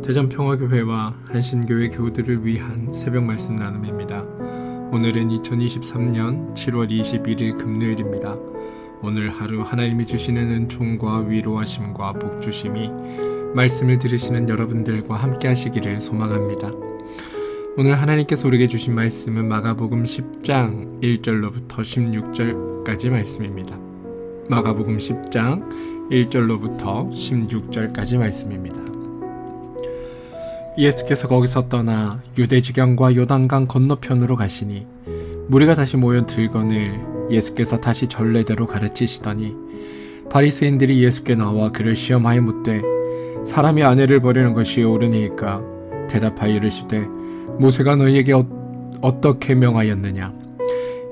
대전평화교회와 한신교회 교우들을 위한 새벽 말씀 나눔입니다. 오늘은 2023년 7월 21일 금요일입니다. 오늘 하루 하나님이 주시는 은총과 위로하심과 복주심이 말씀을 들으시는 여러분들과 함께 하시기를 소망합니다. 오늘 하나님께서 우리에게 주신 말씀은 마가복음 10장 1절로부터 16절까지 말씀입니다. 마가복음 10장 1절로부터 16절까지 말씀입니다. 예수께서 거기서 떠나 유대지경과 요단강 건너편으로 가시니 무리가 다시 모여 들거늘 예수께서 다시 전례대로 가르치시더니 바리새인들이 예수께 나와 그를 시험하여 묻되 사람이 아내를 버리는 것이 옳으니까 대답하여 이르시되 모세가 너희에게 어떻게 명하였느냐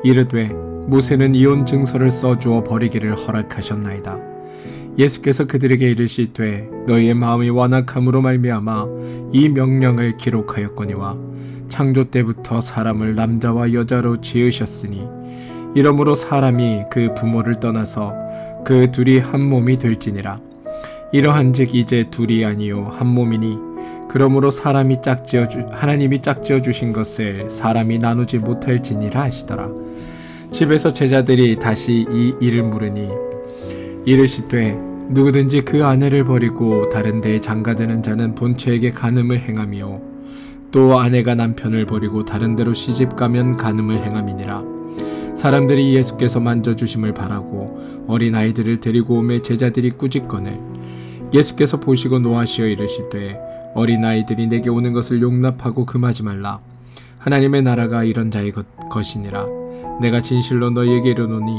이르되 모세는 이혼 증서를 써주어 버리기를 허락하셨나이다. 예수께서 그들에게 이르시되 너희의 마음이 완악함으로 말미암아 이 명령을 기록하였거니와 창조 때부터 사람을 남자와 여자로 지으셨으니 이러므로 사람이 그 부모를 떠나서 그 둘이 한 몸이 될지니라. 이러한즉 이제 둘이 아니요 한 몸이니 그러므로 하나님이 짝지어 주신 것을 사람이 나누지 못할지니라 하시더라. 집에서 제자들이 다시 이 일을 물으니 이르시되 누구든지 그 아내를 버리고 다른 데에 장가드는 자는 본처에게 간음을 행하며 또 아내가 남편을 버리고 다른 데로 시집가면 간음을 행함이니라. 사람들이 예수께서 만져주심을 바라고 어린아이들을 데리고 오매 제자들이 꾸짖거늘 예수께서 보시고 노하시어 이르시되 어린아이들이 내게 오는 것을 용납하고 금하지 말라. 하나님의 나라가 이런 자의 것이니라. 내가 진실로 너희에게 이르노니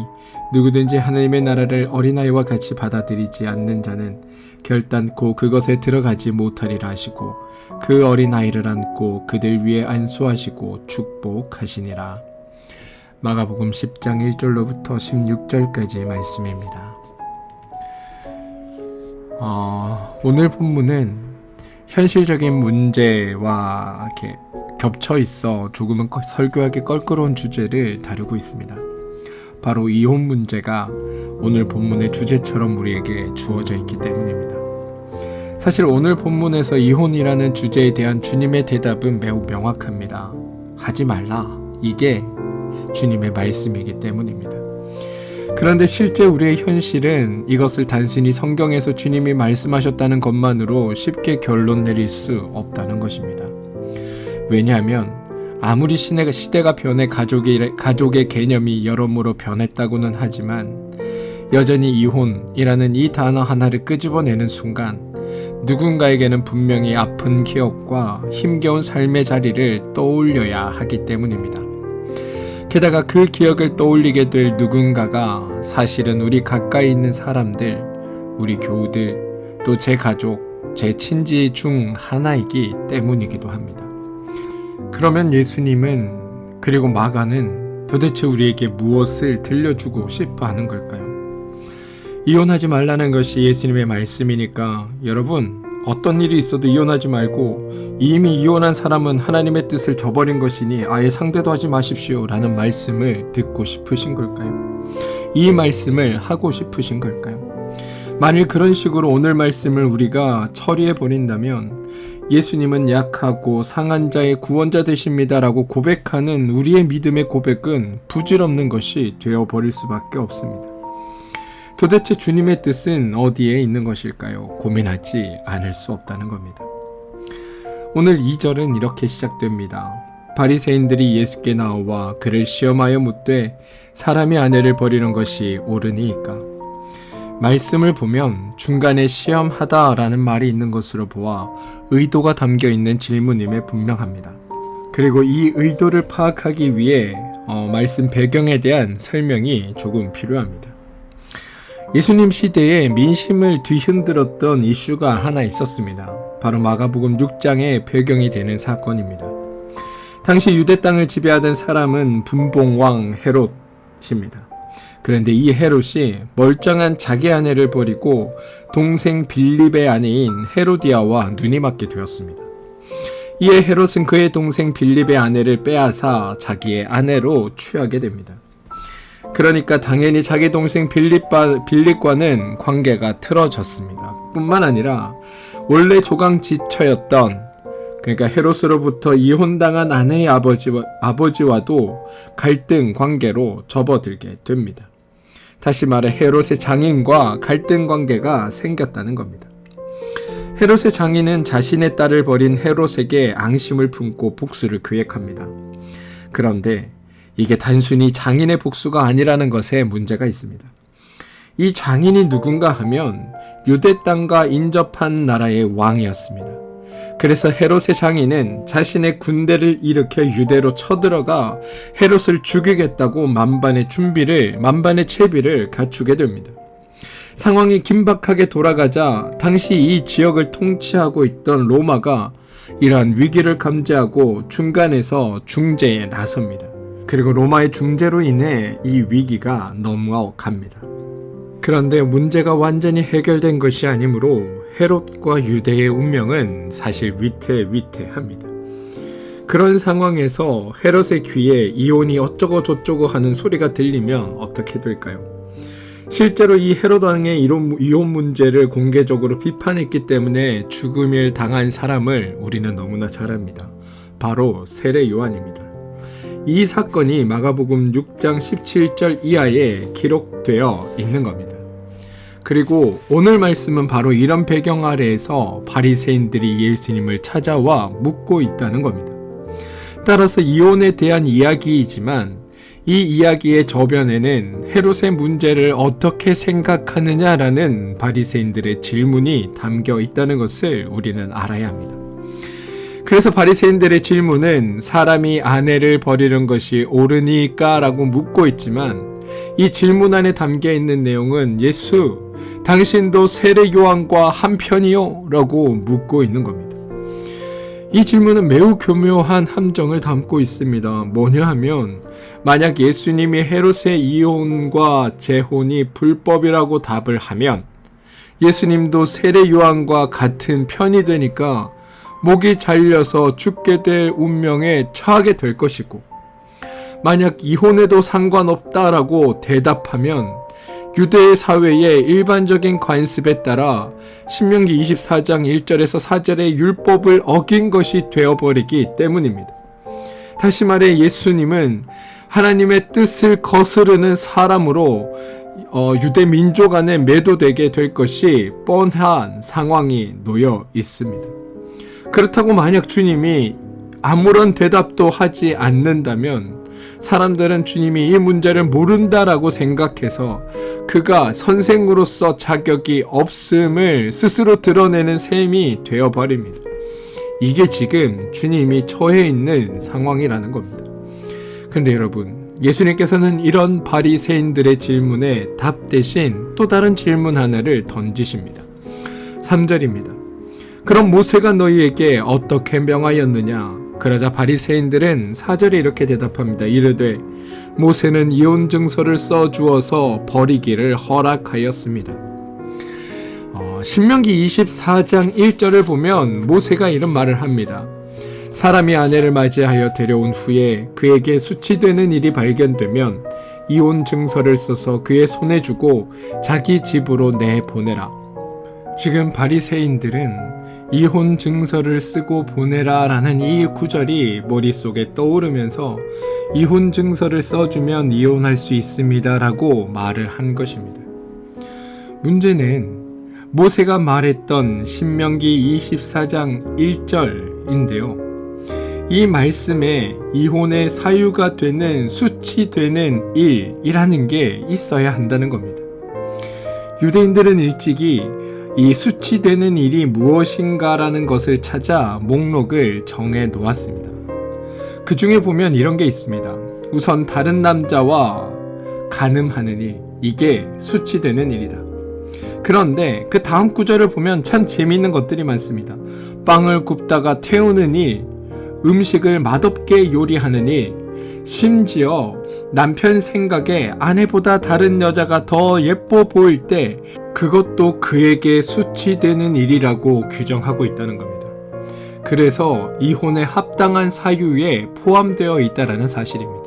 누구든지 하나님의 나라를 어린아이와 같이 받아들이지 않는 자는 결단코 그것에 들어가지 못하리라 하시고 그 어린아이를 안고 그들 위에 안수하시고 축복하시니라. 마가복음 10장 1절로부터 16절까지 말씀입니다. 오늘 본문은 현실적인 문제와 이렇게 겹쳐 있어 조금은 설교하기 껄끄러운 주제를 다루고 있습니다. 바로 이혼 문제가 오늘 본문의 주제처럼 우리에게 주어져 있기 때문입니다. 사실 오늘 본문에서 이혼이라는 주제에 대한 주님의 대답은 매우 명확합니다. 하지 말라. 이게 주님의 말씀이기 때문입니다. 그런데 실제 우리의 현실은 이것을 단순히 성경에서 주님이 말씀하셨다는 것만으로 쉽게 결론 내릴 수 없다는 것입니다. 왜냐하면 아무리 시대가 변해 가족의 개념이 여러모로 변했다고는 하지만 여전히 이혼이라는 이 단어 하나를 끄집어내는 순간 누군가에게는 분명히 아픈 기억과 힘겨운 삶의 자리를 떠올려야 하기 때문입니다. 게다가 그 기억을 떠올리게 될 누군가가 사실은 우리 가까이 있는 사람들, 우리 교우들, 또 제 가족, 제 친지 중 하나이기 때문이기도 합니다. 그러면 예수님은 그리고 마가는 도대체 우리에게 무엇을 들려주고 싶어 하는 걸까요? 이혼하지 말라는 것이 예수님의 말씀이니까 여러분 어떤 일이 있어도 이혼하지 말고 이미 이혼한 사람은 하나님의 뜻을 저버린 것이니 아예 상대도 하지 마십시오 라는 말씀을 듣고 싶으신 걸까요? 이 말씀을 하고 싶으신 걸까요? 만일 그런 식으로 오늘 말씀을 우리가 처리해버린다면 예수님은 약하고 상한 자의 구원자 되십니다 라고 고백하는 우리의 믿음의 고백은 부질없는 것이 되어버릴 수밖에 없습니다. 도대체 주님의 뜻은 어디에 있는 것일까요? 고민하지 않을 수 없다는 겁니다. 오늘 2절은 이렇게 시작됩니다. 바리새인들이 예수께 나와 그를 시험하여 묻되 사람이 아내를 버리는 것이 옳으니까. 말씀을 보면 중간에 시험하다라는 말이 있는 것으로 보아 의도가 담겨있는 질문임에 분명합니다. 그리고 이 의도를 파악하기 위해 말씀 배경에 대한 설명이 조금 필요합니다. 예수님 시대에 민심을 뒤흔들었던 이슈가 하나 있었습니다. 바로 마가복음 6장의 배경이 되는 사건입니다. 당시 유대 땅을 지배하던 사람은 분봉왕 헤롯입니다. 그런데 이 헤롯이 멀쩡한 자기 아내를 버리고 동생 빌립의 아내인 헤로디아와 눈이 맞게 되었습니다. 이에 헤롯은 그의 동생 빌립의 아내를 빼앗아 자기의 아내로 취하게 됩니다. 그러니까 당연히 자기 동생 빌립과는 관계가 틀어졌습니다. 뿐만 아니라 원래 조강지처였던, 그러니까 헤롯으로부터 이혼당한 아내의 아버지와도 갈등 관계로 접어들게 됩니다. 다시 말해 헤롯의 장인과 갈등 관계가 생겼다는 겁니다. 헤롯의 장인은 자신의 딸을 버린 헤롯에게 앙심을 품고 복수를 계획합니다. 그런데 이게 단순히 장인의 복수가 아니라는 것에 문제가 있습니다. 이 장인이 누군가 하면 유대 땅과 인접한 나라의 왕이었습니다. 그래서 헤롯의 장인은 자신의 군대를 일으켜 유대로 쳐들어가 헤롯을 죽이겠다고 만반의 채비를 갖추게 됩니다. 상황이 긴박하게 돌아가자 당시 이 지역을 통치하고 있던 로마가 이러한 위기를 감지하고 중간에서 중재에 나섭니다. 그리고 로마의 중재로 인해 이 위기가 넘어갑니다. 그런데 문제가 완전히 해결된 것이 아니므로 헤롯과 유대의 운명은 사실 위태위태합니다. 그런 상황에서 헤롯의 귀에 이혼이 어쩌고 저쩌고 하는 소리가 들리면 어떻게 될까요? 실제로 이 헤롯 왕의 이혼 문제를 공개적으로 비판했기 때문에 죽음을 당한 사람을 우리는 너무나 잘 압니다. 바로 세례 요한입니다. 이 사건이 마가복음 6장 17절 이하에 기록되어 있는 겁니다. 그리고 오늘 말씀은 바로 이런 배경 아래에서 바리새인들이 예수님을 찾아와 묻고 있다는 겁니다. 따라서 이혼에 대한 이야기이지만 이 이야기의 저변에는 헤롯의 문제를 어떻게 생각하느냐라는 바리새인들의 질문이 담겨 있다는 것을 우리는 알아야 합니다. 그래서 바리새인들의 질문은 사람이 아내를 버리는 것이 옳으니까 라고 묻고 있지만 이 질문 안에 담겨 있는 내용은 예수, 당신도 세례 요한과 한편이요? 라고 묻고 있는 겁니다. 이 질문은 매우 교묘한 함정을 담고 있습니다. 뭐냐 하면 만약 예수님이 헤롯의 이혼과 재혼이 불법이라고 답을 하면 예수님도 세례 요한과 같은 편이 되니까 목이 잘려서 죽게 될 운명에 처하게 될 것이고, 만약 이혼해도 상관없다라고 대답하면 유대의 사회의 일반적인 관습에 따라 신명기 24장 1절에서 4절의 율법을 어긴 것이 되어버리기 때문입니다. 다시 말해 예수님은 하나님의 뜻을 거스르는 사람으로 유대 민족 안에 매도되게 될 것이 뻔한 상황이 놓여 있습니다. 그렇다고 만약 주님이 아무런 대답도 하지 않는다면 사람들은 주님이 이 문제를 모른다라고 생각해서 그가 선생으로서 자격이 없음을 스스로 드러내는 셈이 되어버립니다. 이게 지금 주님이 처해 있는 상황이라는 겁니다. 그런데 여러분, 예수님께서는 이런 바리새인들의 질문에 답 대신 또 다른 질문 하나를 던지십니다. 3절입니다. 그럼 모세가 너희에게 어떻게 명하였느냐? 그러자 바리새인들은 4절에 이렇게 대답합니다. 이르되 모세는 이혼 증서를 써주어서 버리기를 허락하였습니다. 신명기 24장 1절을 보면 모세가 이런 말을 합니다. 사람이 아내를 맞이하여 데려온 후에 그에게 수치되는 일이 발견되면 이혼 증서를 써서 그의 손에 주고 자기 집으로 내보내라. 지금 바리새인들은 이혼 증서를 쓰고 보내라 라는 이 구절이 머릿속에 떠오르면서 이혼 증서를 써주면 이혼할 수 있습니다 라고 말을 한 것입니다. 문제는 모세가 말했던 신명기 24장 1절인데요. 이 말씀에 이혼의 사유가 되는 수치되는 일이라는 게 있어야 한다는 겁니다. 유대인들은 일찍이 이 수치되는 일이 무엇인가라는 것을 찾아 목록을 정해 놓았습니다. 그 중에 보면 이런 게 있습니다. 우선 다른 남자와 간음하는 일, 이게 수치되는 일이다. 그런데 그 다음 구절을 보면 참 재미있는 것들이 많습니다. 빵을 굽다가 태우는 일, 음식을 맛없게 요리하는 일, 심지어 남편 생각에 아내보다 다른 여자가 더 예뻐 보일 때 그것도 그에게 수치되는 일이라고 규정하고 있다는 겁니다. 그래서 이혼에 합당한 사유에 포함되어 있다는 사실입니다.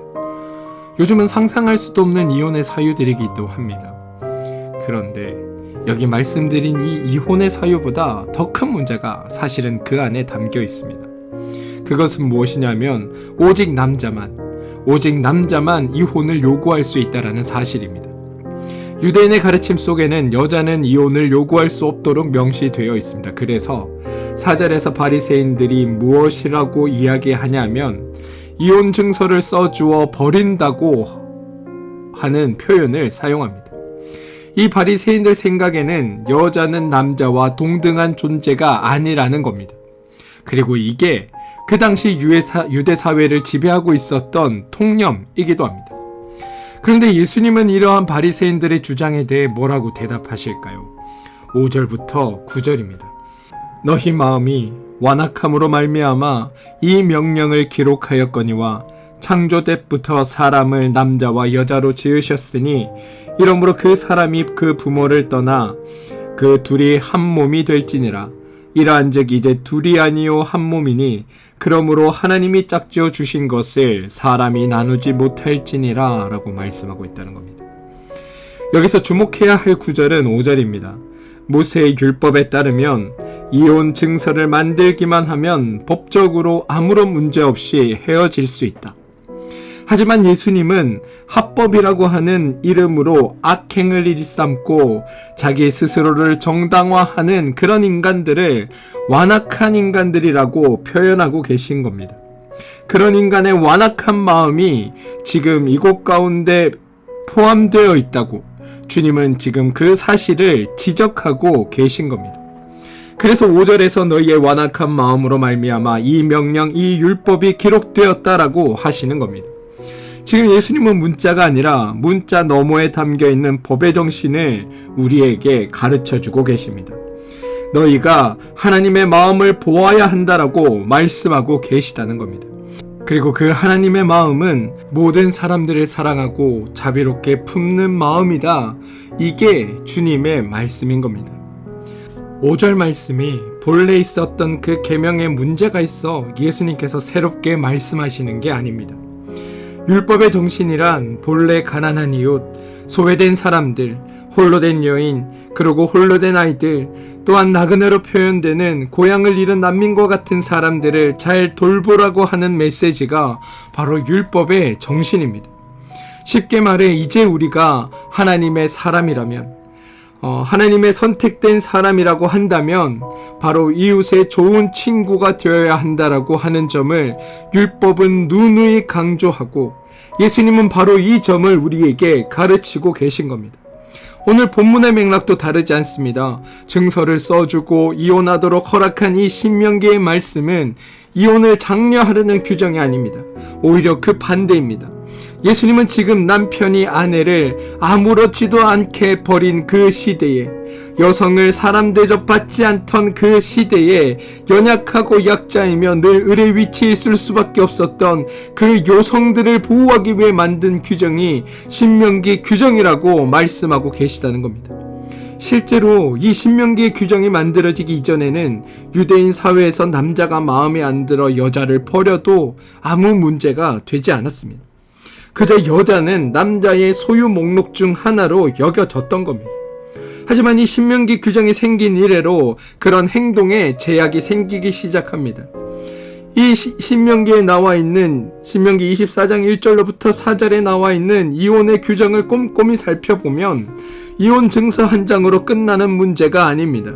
요즘은 상상할 수도 없는 이혼의 사유들이 있다고 합니다. 그런데 여기 말씀드린 이 이혼의 사유보다 더 큰 문제가 사실은 그 안에 담겨 있습니다. 그것은 무엇이냐면 오직 남자만 이혼을 요구할 수 있다라는 사실입니다. 유대인의 가르침 속에는 여자는 이혼을 요구할 수 없도록 명시되어 있습니다. 그래서 4절에서 바리새인들이 무엇이라고 이야기하냐면 이혼 증서를 써주어 버린다고 하는 표현을 사용합니다. 이 바리새인들 생각에는 여자는 남자와 동등한 존재가 아니라는 겁니다. 그리고 이게 그 당시 유대 사회를 지배하고 있었던 통념이기도 합니다. 그런데 예수님은 이러한 바리새인들의 주장에 대해 뭐라고 대답하실까요? 5절부터 9절입니다. 너희 마음이 완악함으로 말미암아 이 명령을 기록하였거니와 창조 때부터 사람을 남자와 여자로 지으셨으니 이러므로 그 사람이 그 부모를 떠나 그 둘이 한 몸이 될지니라. 이러한즉 이제 둘이 아니요 한 몸이니 그러므로 하나님이 짝지어 주신 것을 사람이 나누지 못할지니라 라고 말씀하고 있다는 겁니다. 여기서 주목해야 할 구절은 5절입니다. 모세의 율법에 따르면 이혼 증서를 만들기만 하면 법적으로 아무런 문제 없이 헤어질 수 있다. 하지만 예수님은 합법이라고 하는 이름으로 악행을 일삼고 자기 스스로를 정당화하는 그런 인간들을 완악한 인간들이라고 표현하고 계신 겁니다. 그런 인간의 완악한 마음이 지금 이곳 가운데 포함되어 있다고 주님은 지금 그 사실을 지적하고 계신 겁니다. 그래서 5절에서 너희의 완악한 마음으로 말미암아 이 명령, 이 율법이 기록되었다라고 하시는 겁니다. 지금 예수님은 문자가 아니라 문자 너머에 담겨있는 법의 정신을 우리에게 가르쳐주고 계십니다. 너희가 하나님의 마음을 보아야 한다라고 말씀하고 계시다는 겁니다. 그리고 그 하나님의 마음은 모든 사람들을 사랑하고 자비롭게 품는 마음이다. 이게 주님의 말씀인 겁니다. 5절 말씀이 본래 있었던 그 계명에 문제가 있어 예수님께서 새롭게 말씀하시는 게 아닙니다. 율법의 정신이란 본래 가난한 이웃, 소외된 사람들, 홀로된 여인, 그리고 홀로된 아이들, 또한 나그네로 표현되는 고향을 잃은 난민과 같은 사람들을 잘 돌보라고 하는 메시지가 바로 율법의 정신입니다. 쉽게 말해 이제 우리가 하나님의 사람이라면, 하나님의 선택된 사람이라고 한다면 바로 이웃의 좋은 친구가 되어야 한다라고 하는 점을 율법은 누누이 강조하고 예수님은 바로 이 점을 우리에게 가르치고 계신 겁니다. 오늘 본문의 맥락도 다르지 않습니다. 증서를 써주고 이혼하도록 허락한 이 신명기의 말씀은 이혼을 장려하려는 규정이 아닙니다. 오히려 그 반대입니다. 예수님은 지금 남편이 아내를 아무렇지도 않게 버린 그 시대에, 여성을 사람 대접받지 않던 그 시대에 연약하고 약자이며 늘 을의 위치에 있을 수밖에 없었던 그 여성들을 보호하기 위해 만든 규정이 신명기 규정이라고 말씀하고 계시다는 겁니다. 실제로 이 신명기의 규정이 만들어지기 이전에는 유대인 사회에서 남자가 마음에 안 들어 여자를 버려도 아무 문제가 되지 않았습니다. 그저 여자는 남자의 소유 목록 중 하나로 여겨졌던 겁니다. 하지만 이 신명기 규정이 생긴 이래로 그런 행동에 제약이 생기기 시작합니다. 이 신명기에 나와 있는 신명기 24장 1절로부터 4절에 나와 있는 이혼의 규정을 꼼꼼히 살펴보면 이혼 증서 한 장으로 끝나는 문제가 아닙니다.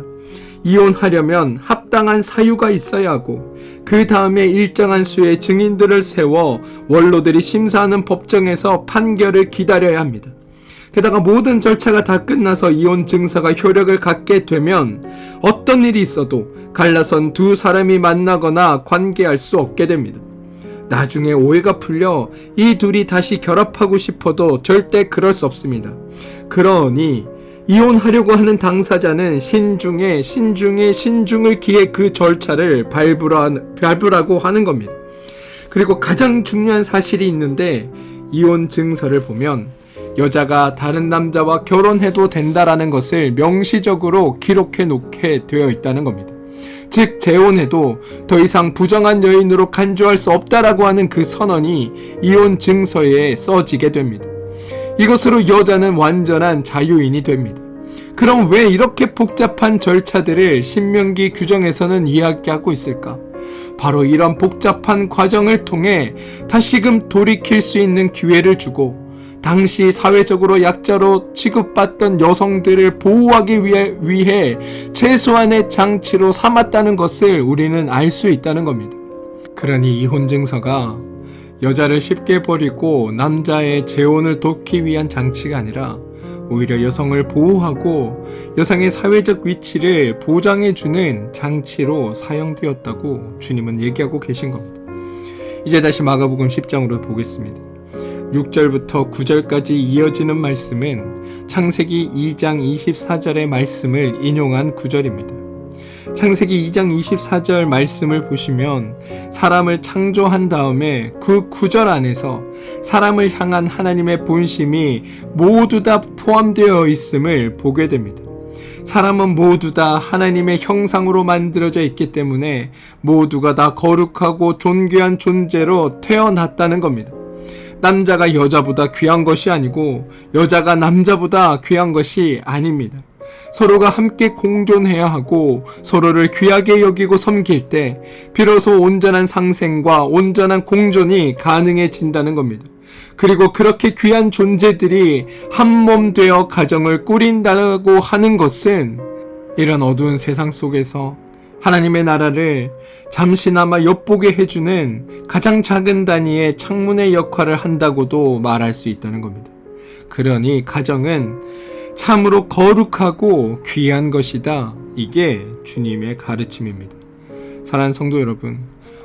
이혼하려면 합당한 사유가 있어야 하고 그 다음에 일정한 수의 증인들을 세워 원로들이 심사하는 법정에서 판결을 기다려야 합니다. 게다가 모든 절차가 다 끝나서 이혼 증서가 효력을 갖게 되면 어떤 일이 있어도 갈라선 두 사람이 만나거나 관계할 수 없게 됩니다. 나중에 오해가 풀려 이 둘이 다시 결합하고 싶어도 절대 그럴 수 없습니다. 그러니 이혼하려고 하는 당사자는 신중을 기해 그 절차를 밟으라고 하는 겁니다. 그리고 가장 중요한 사실이 있는데 이혼 증서를 보면 여자가 다른 남자와 결혼해도 된다라는 것을 명시적으로 기록해 놓게 되어 있다는 겁니다. 즉 재혼해도 더 이상 부정한 여인으로 간주할 수 없다라고 하는 그 선언이 이혼 증서에 써지게 됩니다. 이것으로 여자는 완전한 자유인이 됩니다. 그럼 왜 이렇게 복잡한 절차들을 신명기 규정에서는 이야기하고 있을까? 바로 이런 복잡한 과정을 통해 다시금 돌이킬 수 있는 기회를 주고 당시 사회적으로 약자로 취급받던 여성들을 보호하기 위해 최소한의 장치로 삼았다는 것을 우리는 알 수 있다는 겁니다. 그러니 이혼 증서가 여자를 쉽게 버리고 남자의 재혼을 돕기 위한 장치가 아니라 오히려 여성을 보호하고 여성의 사회적 위치를 보장해주는 장치로 사용되었다고 주님은 얘기하고 계신 겁니다. 이제 다시 마가복음 10장으로 보겠습니다. 6절부터 9절까지 이어지는 말씀은 창세기 2장 24절의 말씀을 인용한 구절입니다. 창세기 2장 24절 말씀을 보시면 사람을 창조한 다음에 그 구절 안에서 사람을 향한 하나님의 본심이 모두 다 포함되어 있음을 보게 됩니다. 사람은 모두 다 하나님의 형상으로 만들어져 있기 때문에 모두가 다 거룩하고 존귀한 존재로 태어났다는 겁니다. 남자가 여자보다 귀한 것이 아니고 여자가 남자보다 귀한 것이 아닙니다. 서로가 함께 공존해야 하고 서로를 귀하게 여기고 섬길 때 비로소 온전한 상생과 온전한 공존이 가능해진다는 겁니다. 그리고 그렇게 귀한 존재들이 한몸 되어 가정을 꾸린다고 하는 것은 이런 어두운 세상 속에서 하나님의 나라를 잠시나마 엿보게 해주는 가장 작은 단위의 창문의 역할을 한다고도 말할 수 있다는 겁니다. 그러니 가정은 참으로 거룩하고 귀한 것이다. 이게 주님의 가르침입니다. 사랑하는 성도 여러분,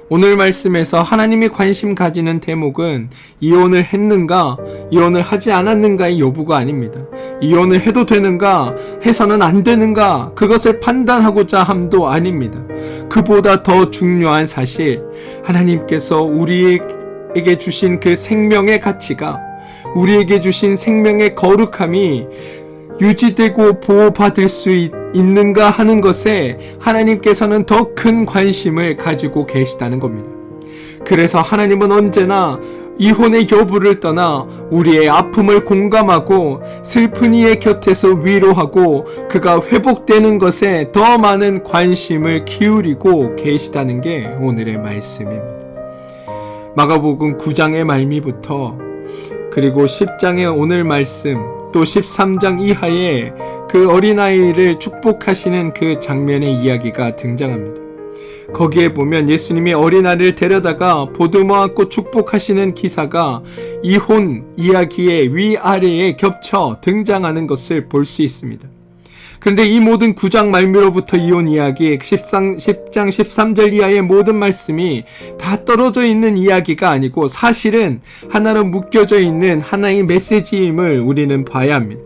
오늘 말씀에서 하나님이 관심 가지는 대목은 이혼을 했는가, 이혼을 하지 않았는가의 여부가 아닙니다. 이혼을 해도 되는가, 해서는 안 되는가, 그것을 판단하고자 함도 아닙니다. 그보다 더 중요한 사실, 하나님께서 우리에게 주신 그 생명의 가치가, 우리에게 주신 생명의 거룩함이 유지되고 보호받을 수 있는가 하는 것에 하나님께서는 더 큰 관심을 가지고 계시다는 겁니다. 그래서 하나님은 언제나 이혼의 여부를 떠나 우리의 아픔을 공감하고 슬픈 이의 곁에서 위로하고 그가 회복되는 것에 더 많은 관심을 기울이고 계시다는 게 오늘의 말씀입니다. 마가복음 9장의 말미부터 그리고 10장의 오늘 말씀 또 13장 이하에 그 어린아이를 축복하시는 그 장면의 이야기가 등장합니다. 거기에 보면 예수님이 어린아이를 데려다가 보듬어 안고 축복하시는 기사가 이혼 이야기의 위아래에 겹쳐 등장하는 것을 볼 수 있습니다. 그런데 이 모든 9장 말미로부터 이혼 이야기, 10장 13절 이하의 모든 말씀이 다 떨어져 있는 이야기가 아니고 사실은 하나로 묶여져 있는 하나의 메시지임을 우리는 봐야 합니다.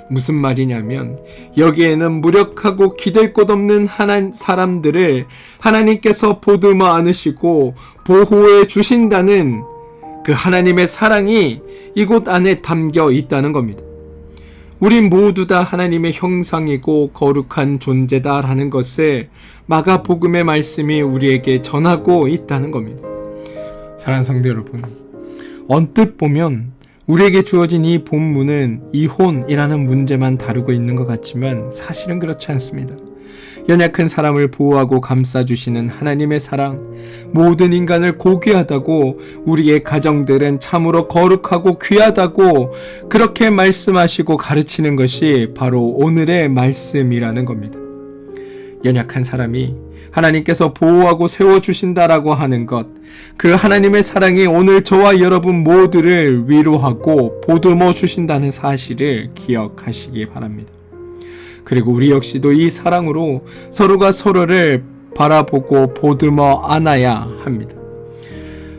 무슨 말이냐면 여기에는 무력하고 기댈 곳 없는 사람들을 하나님께서 보듬어 안으시고 보호해 주신다는 그 하나님의 사랑이 이곳 안에 담겨 있다는 겁니다. 우린 모두 다 하나님의 형상이고 거룩한 존재다라는 것을 마가복음의 말씀이 우리에게 전하고 있다는 겁니다. 사랑하는 성도 여러분, 언뜻 보면 우리에게 주어진 이 본문은 이혼이라는 문제만 다루고 있는 것 같지만 사실은 그렇지 않습니다. 연약한 사람을 보호하고 감싸주시는 하나님의 사랑, 모든 인간을 고귀하다고 우리의 가정들은 참으로 거룩하고 귀하다고 그렇게 말씀하시고 가르치는 것이 바로 오늘의 말씀이라는 겁니다. 연약한 사람이 하나님께서 보호하고 세워주신다라고 하는 것, 그 하나님의 사랑이 오늘 저와 여러분 모두를 위로하고 보듬어 주신다는 사실을 기억하시기 바랍니다. 그리고 우리 역시도 이 사랑으로 서로가 서로를 바라보고 보듬어 안아야 합니다.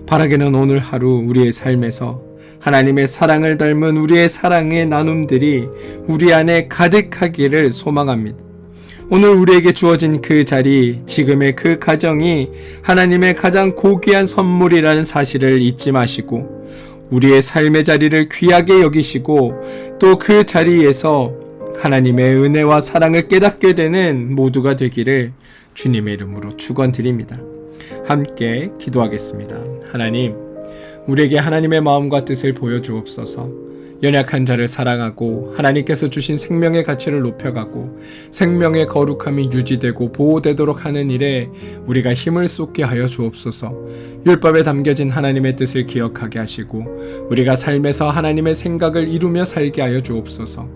바라기는 오늘 하루 우리의 삶에서 하나님의 사랑을 닮은 우리의 사랑의 나눔들이 우리 안에 가득하기를 소망합니다. 오늘 우리에게 주어진 그 자리, 지금의 그 가정이 하나님의 가장 고귀한 선물이라는 사실을 잊지 마시고 우리의 삶의 자리를 귀하게 여기시고 또 그 자리에서 하나님의 은혜와 사랑을 깨닫게 되는 모두가 되기를 주님의 이름으로 축원드립니다. 함께 기도하겠습니다. 하나님, 우리에게 하나님의 마음과 뜻을 보여주옵소서. 연약한 자를 사랑하고 하나님께서 주신 생명의 가치를 높여가고 생명의 거룩함이 유지되고 보호되도록 하는 일에 우리가 힘을 쏟게 하여 주옵소서. 율법에 담겨진 하나님의 뜻을 기억하게 하시고 우리가 삶에서 하나님의 생각을 이루며 살게 하여 주옵소서.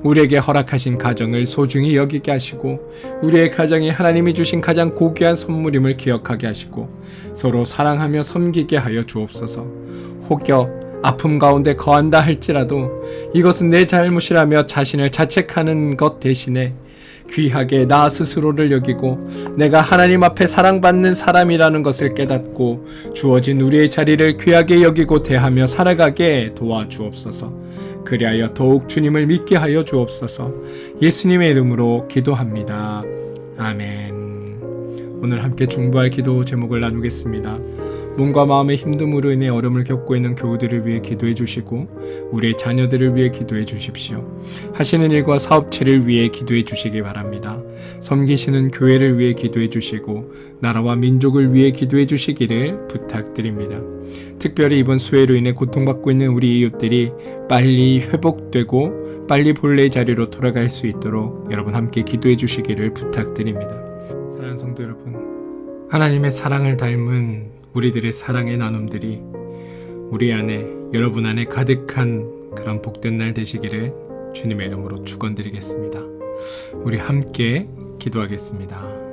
우리에게 허락하신 가정을 소중히 여기게 하시고 우리의 가정이 하나님이 주신 가장 고귀한 선물임을 기억하게 하시고 서로 사랑하며 섬기게 하여 주옵소서. 혹여 아픔 가운데 거한다 할지라도 이것은 내 잘못이라며 자신을 자책하는 것 대신에 귀하게 나 스스로를 여기고 내가 하나님 앞에 사랑받는 사람이라는 것을 깨닫고 주어진 우리의 자리를 귀하게 여기고 대하며 살아가게 도와주옵소서. 그리하여 더욱 주님을 믿게 하여 주옵소서. 예수님의 이름으로 기도합니다. 아멘. 오늘 함께 중보할 기도 제목을 나누겠습니다. 몸과 마음의 힘듦으로 인해 어려움을 겪고 있는 교우들을 위해 기도해 주시고 우리의 자녀들을 위해 기도해 주십시오. 하시는 일과 사업체를 위해 기도해 주시기 바랍니다. 섬기시는 교회를 위해 기도해 주시고 나라와 민족을 위해 기도해 주시기를 부탁드립니다. 특별히 이번 수해로 인해 고통받고 있는 우리 이웃들이 빨리 회복되고 빨리 본래의 자리로 돌아갈 수 있도록 여러분 함께 기도해 주시기를 부탁드립니다. 사랑하는 성도 여러분, 하나님의 사랑을 닮은 우리들의 사랑의 나눔들이 우리 안에, 여러분 안에 가득한 그런 복된 날 되시기를 주님의 이름으로 축원드리겠습니다. 우리 함께 기도하겠습니다.